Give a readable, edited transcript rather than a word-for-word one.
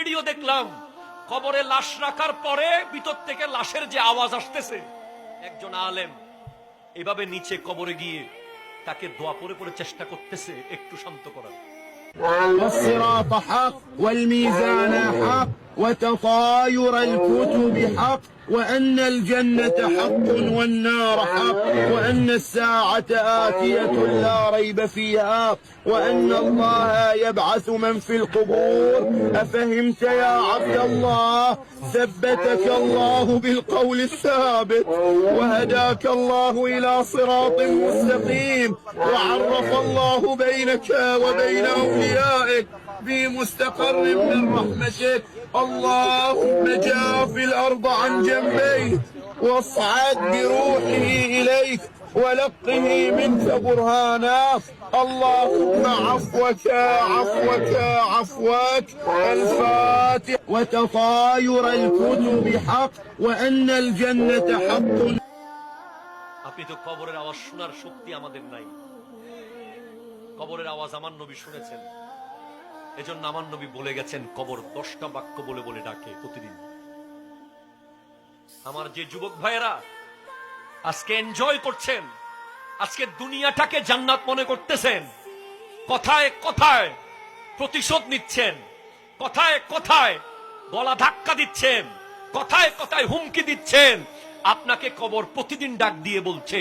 ভিডিও দেখলাম, কবরে লাশ রাখার পরে ভিতর থেকে লাশের যে আওয়াজ আসতেছে, একজন আলেম এভাবে নিচে কবরে গিয়ে তাকে দোয়া পড়ে পড়ে চেষ্টা করতেছে একটু শান্ত করার। والصراط حق والميزان حق وتطاير الكتب حق وأن الجنة حق والنار حق وأن الساعة آتية لا ريب فيها وأن الله يبعث من في القبور. أفهمت يا عبد الله؟ ثبتك الله بالقول الثابت وهداك الله إلى صراط مستقيم وعرف الله بينك وبين أوليائك في مستقر من رحمتك. اللهم جاف الأرض عن جنبيه واصعد بروحه إليك ولقه منك برهانا. اللهم عفوك عفوك عفوك. الفاتح. وتطاير الكتب حق وأن الجنة حق. আপনি তো কবরের আওয়াজ শোনার শক্তি আমাদের নাই। কবরের আওয়াজ আমার নবী শুনেছেন, এজন্য আমার নবী বলে গেছেন কবর 10টা বাক্য বলে বলে ডাকে প্রতিদিন। আমার যে যুবক ভাইয়েরা আজকে এনজয় করছেন, আজকে দুনিয়াটাকে জান্নাত মনে করতেছেন, কথায় কথায় প্রতিশোধ নিচ্ছেন, কথায় কথায় গলা ধাক্কা দিচ্ছেন, কথায় কথায় হুমকি দিচ্ছেন, আপনাকে কবর প্রতিদিন ডাক দিয়ে বলছে